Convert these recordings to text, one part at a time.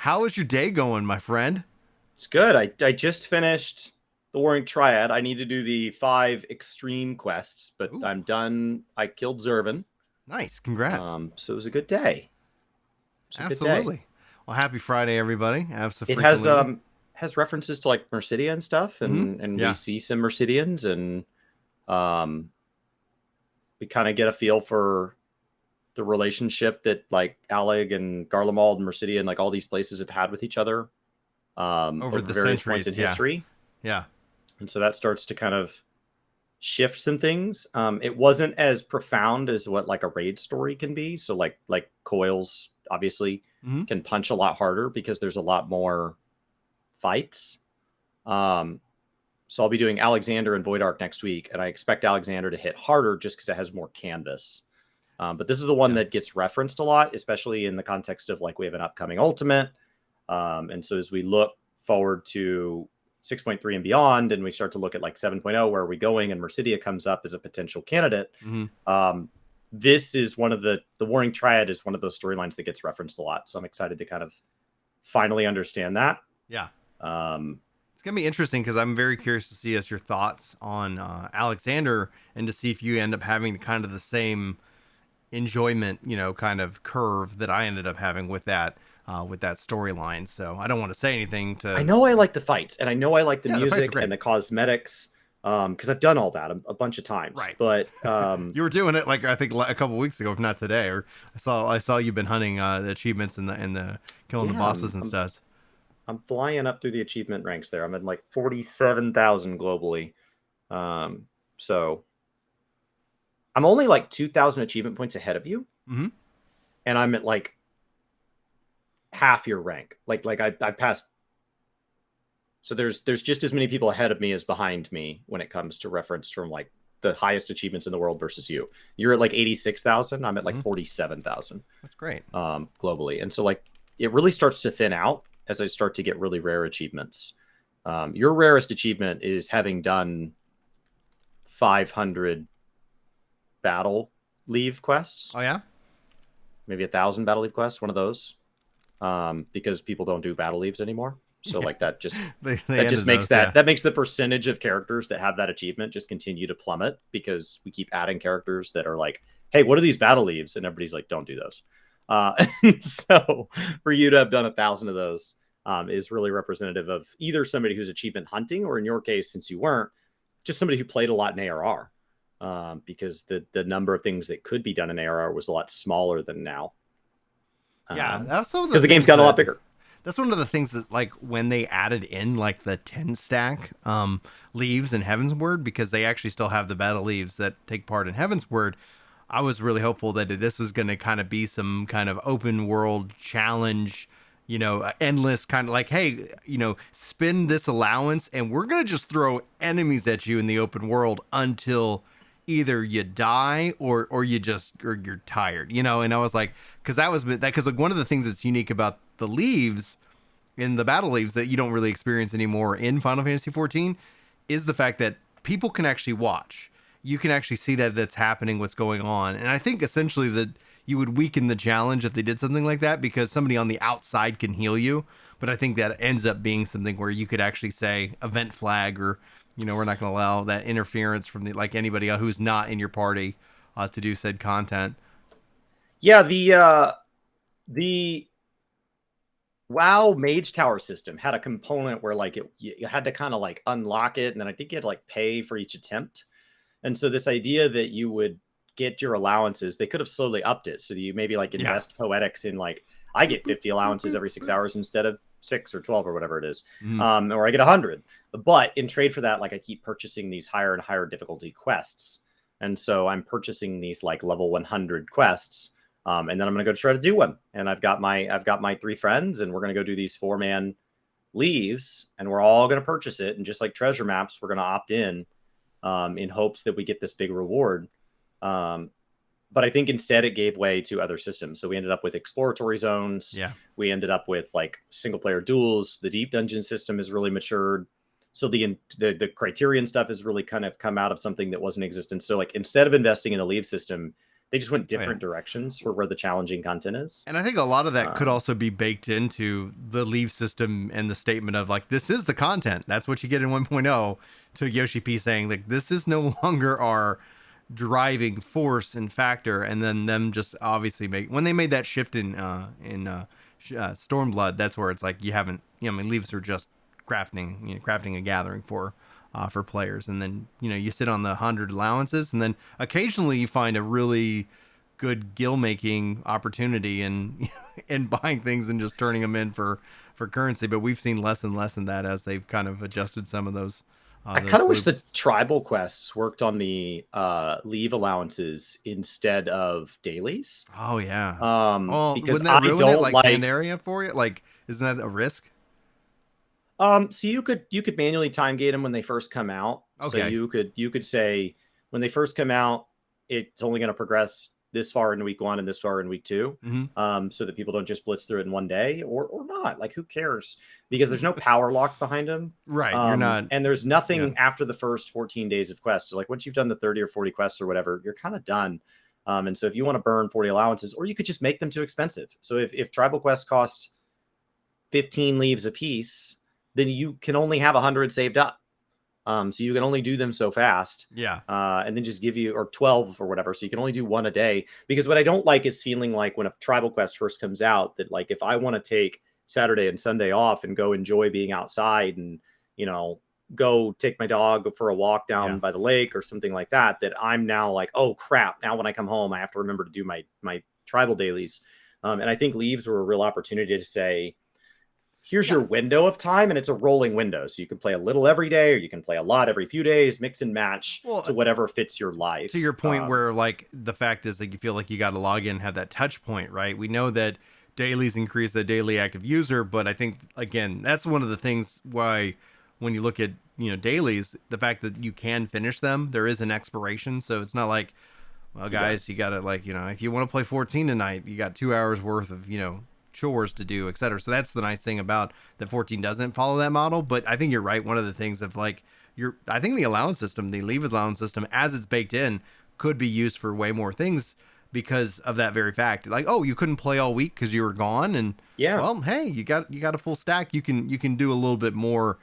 How is your day going, my friend? It's good. I just finished the Warring Triad. I need to do the 5 extreme quests, but Ooh, I'm done. I killed Zervan. nice. Congrats. So it was a good day. It was a good day. Absolutely. Well, happy Friday, everybody. It Absolutely. has references to like Mercidia and stuff, Mm-hmm. and we Yeah. see some Mercidians, and um we kind of get a feel for the relationship that like Alleg and Garlemald and Mercidia and like all these places have had with each other Over over the various points in centuries. Yeah. history. Yeah. And so that starts to kind of shift some things. It wasn't as profound as what like a raid story can be. So like Coils obviously Mm-hmm. can punch a lot harder because there's a lot more fights. Um, so I'll be doing Alexander and Void Arc next week, and I expect Alexander to hit harder just because it has more canvas. But this is the one Yeah. that gets referenced a lot, especially in the context of like we have an upcoming ultimate. And so as we look forward to 6.3 and beyond, and we start to look at like 7.0, where are we going? And Mercidia comes up as a potential candidate. Mm-hmm. Um, this is one of the Warring Triad is one of those storylines that gets referenced a lot. So I'm excited to kind of finally understand that. Yeah. Um, It's gonna be interesting because I'm very curious to see as your thoughts on Alexander and to see if you end up having kind of the same enjoyment, kind of curve that I ended up having with that storyline. So I don't want to say anything I to. know I like the fights, and I know I like the Yeah, the fights are music great. and the cosmetics because I've done all that a bunch of times. Right. But You were doing it like I think a couple weeks ago, if not today. Or I saw you've been hunting the achievements and the killing the yeah, bosses and stuff. I'm flying up through the achievement ranks there. I'm at like 47,000 globally. Um, so I'm only like 2,000 achievement points ahead of you, Mm-hmm. and I'm at like half your rank. I passed. So there's just as many people ahead of me as behind me when it comes to reference from like the highest achievements in the world versus you. You're at like 86,000. I'm at like Mm-hmm. 47,000 That's great. globally, and so like it really starts to thin out as I start to get really rare achievements. Your rarest achievement is having done 500 battle leave quests, Oh yeah. maybe 1,000 battle leave quests, one of those, because people don't do battle leaves anymore. So Yeah. like that just They that just ended makes those. Yeah. that makes the percentage of characters that have that achievement just continue to plummet because we keep adding characters that are like, hey, what are these battle leaves? And everybody's like, don't do those. So for you to have done 1,000 of those is really representative of either somebody who's achievement hunting, or in your case, since you weren't, just somebody who played a lot in ARR. Because the number of things that could be done in ARR was a lot smaller than now. Yeah. That's some of the Because the game's things gotten a lot that. bigger. That's one of the things that, like, when they added in like the 10 stack leaves in Heaven's Word, because they actually still have the battle leaves that take part in Heaven's Word. I was really hopeful that this was going to kind of be some kind of open world challenge, endless kind of like, hey, spend this allowance and we're going to just throw enemies at you in the open world until either you die or you're tired, and I was like, because that was that because like one of the things that's unique about the leaves in the battle leaves that you don't really experience anymore in Final Fantasy 14 is the fact that people can actually watch. You can actually see that that's happening, what's going on. And I think essentially that you would weaken the challenge if they did something like that because somebody on the outside can heal you. But I think that ends up being something where you could actually say event flag or, we're not going to allow that interference from like anybody who's not in your party to do said content. Yeah, the WoW Mage Tower system had a component where like you had to kind of like unlock it, and then I think you had to like pay for each attempt. And so this idea that you would get your allowances, they could have slowly upped it. So you maybe like Yeah. invest poetics in like I get 50 allowances every 6 hours instead of 6 or 12 or whatever it is, Mm-hmm. or I get 100. But in trade for that, like I keep purchasing these higher and higher difficulty quests, and so I'm purchasing these like level 100 quests. And then I'm gonna go try to do one. And I've got my 3 friends, and we're gonna go do these 4-man leaves, and we're all gonna purchase it. And just like treasure maps, we're gonna opt in hopes that we get this big reward. Um, but I think instead it gave way to other systems. So we ended up with exploratory zones. Yeah. We ended up with like single player duels. The deep dungeon system has really matured. So the criterion stuff has really kind of come out of something that wasn't existent. So like instead of investing in the leave system, They just went Oh, yeah. different directions for where the challenging content is. And I think a lot of that could Um, also be baked into the leave system and the statement of like, this is the content. That's what you get in 1.0, to Yoshi P saying like, this is no longer our driving force and factor. And then them just obviously when they made that shift in Stormblood, that's where it's like, you haven't, I mean, leaves are just crafting a gathering for players. And then, you sit on the 100 allowances, and then occasionally you find a really good gill making opportunity and and buying things and just turning them in for currency. But we've seen less and less in that as they've kind of adjusted some of those I kind of wish the loops. tribal quests worked on the leave allowances instead of dailies. Oh yeah. Oh, Because wouldn't that I ruin it, don't like like Pandaria for you? Like, isn't that a risk? so you could manually time gate them when they first come out. So Okay. you could say when they first come out, it's only going to progress this far in week 1 and this far in week 2. Mm-hmm. So that people don't just blitz through it in one day or not. Like, who cares? Because there's no power lock behind them. Right. You're not. And there's Yeah. nothing after the first 14 days of quests. So like once you've done the 30 or 40 quests or whatever, you're kind of done. And so if you want to burn 40 allowances, or you could just make them too expensive. So if tribal quests cost 15 leaves a piece, then you can only have 100 saved up. So you can only do them so fast. Yeah. And then just give you, or 12 or whatever. So you can only do one a day. Because what I don't like is feeling like when a tribal quest first comes out, that like, if I want to take Saturday and Sunday off and go enjoy being outside and, go take my dog for a walk down by the lake or something like that, that I'm now like, oh crap. Now when I come home, I have to remember to do my tribal dailies. And I think leaves were a real opportunity to say, here's your window of time, and it's a rolling window. So you can play a little every day, or you can play a lot every few days, mix and match to whatever fits your life. To your point, where like the fact is like you feel like you got to log in and have that touch point, right? We know that dailies increase the daily active user, but I think again, that's one of the things why when you look at, dailies, the fact that you can finish them, there is an expiration. So it's not like, well, guys, you got to like, if you want to play 14 tonight, you got 2 hours worth of, chores to do, etc. So that's the nice thing about that 14 doesn't follow that model. But I think you're right. One of the things of like I think the allowance system, the leave allowance system, as it's baked in, could be used for way more things because of that very fact. Like, oh, you couldn't play all week because you were gone, and well, hey, you got a full stack. You can do a little bit more,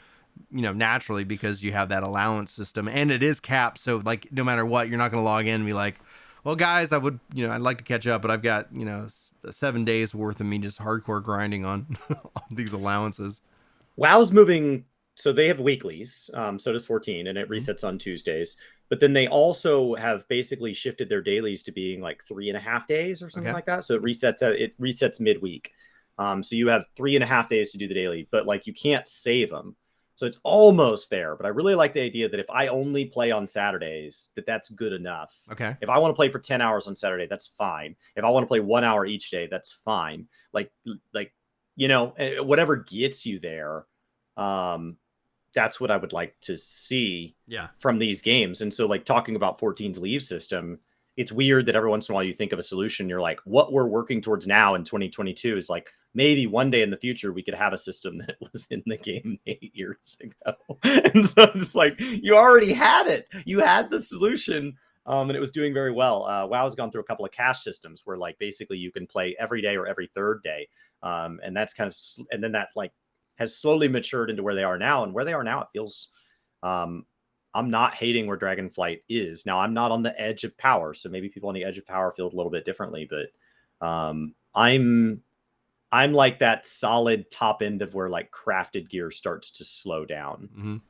naturally, because you have that allowance system, and it is capped. So like, no matter what, you're not going to log in and be like, well, guys, I would, I'd like to catch up, but I've got, 7 days worth of me just hardcore grinding on, on these allowances. WoW's moving, so they have weeklies. So does 14, and it resets on Tuesdays. But then they also have basically shifted their dailies to being like 3.5 days or something like that. So it resets midweek. So you have 3.5 days to do the daily, but like you can't save them. So it's almost there, but I really like the idea that if I only play on Saturdays, that's good enough. Okay. If I want to play for 10 hours on Saturday, that's fine. If I want to play 1 hour each day, that's fine. Like, whatever gets you there, that's what I would like to see from these games. And so like talking about 14's leave system, it's weird that every once in a while you think of a solution. You're like, what we're working towards now in 2022 is like, maybe one day in the future we could have a system that was in the game 8 years ago. And so it's like, you already had it. You had the solution, and it was doing very well. WoW's gone through a couple of cash systems where like basically you can play every day or every third day. And that's kind of, and then that like has slowly matured into where they are now. And where they are now, it feels, I'm not hating where Dragonflight is. Now, I'm not on the edge of power, so maybe people on the edge of power feel a little bit differently, but I'm like that solid top end of where like crafted gear starts to slow down,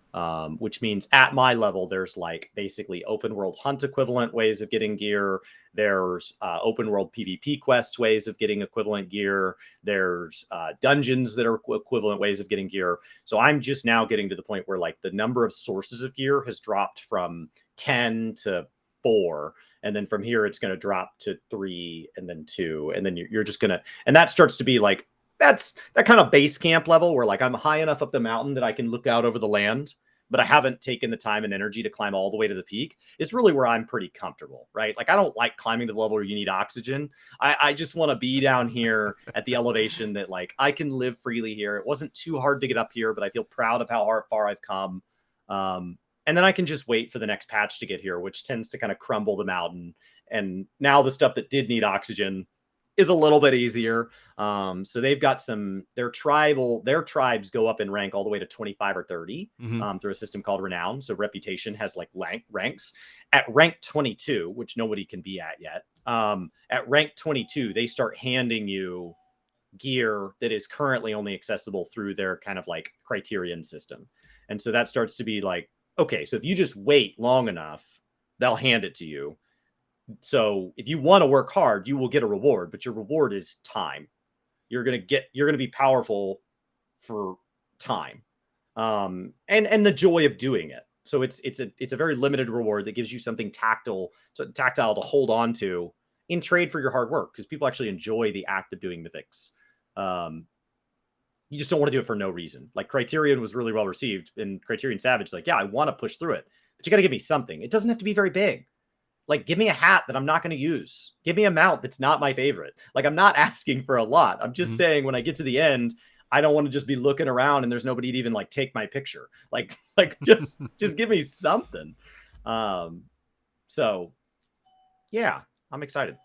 which means at my level, there's like basically open world hunt equivalent ways of getting gear. There's open world PvP quest ways of getting equivalent gear. There's dungeons that are equivalent ways of getting gear. So I'm just now getting to the point where like the number of sources of gear has dropped from 10 to 4. And then from here, it's going to drop to 3 and then 2. And then you're just going to, and that starts to be like, that's that kind of base camp level where like I'm high enough up the mountain that I can look out over the land, but I haven't taken the time and energy to climb all the way to the peak. It's really where I'm pretty comfortable, right? Like I don't like climbing to the level where you need oxygen. I just want to be down here at the elevation that like I can live freely here. It wasn't too hard to get up here, but I feel proud of how far I've come. And then I can just wait for the next patch to get here, which tends to kind of crumble the mountain And now the stuff that did need oxygen is a little bit easier. So they've got their tribes go up in rank all the way to 25 or 30 through a system called Renown. So reputation has like ranks. At rank 22, which nobody can be at yet, at rank 22, they start handing you gear that is currently only accessible through their kind of like criterion system. And so that starts to be like, okay, so if you just wait long enough, they'll hand it to you. So if you want to work hard, you will get a reward, but your reward is time. You're going to be powerful for time. And the joy of doing it. So it's a very limited reward that gives you something tactile to hold on to in trade for your hard work, because people actually enjoy the act of doing mythics. You just don't want to do it for no reason. Like Criterion was really well received, and Criterion Savage, like, yeah, I want to push through it, but you got to give me something. It doesn't have to be very big. Like, give me a hat that I'm not going to use. Give me a mount that's not my favorite. Like, I'm not asking for a lot. I'm just saying when I get to the end, I don't want to just be looking around and there's nobody to even like take my picture. Like just give me something. So yeah, I'm excited.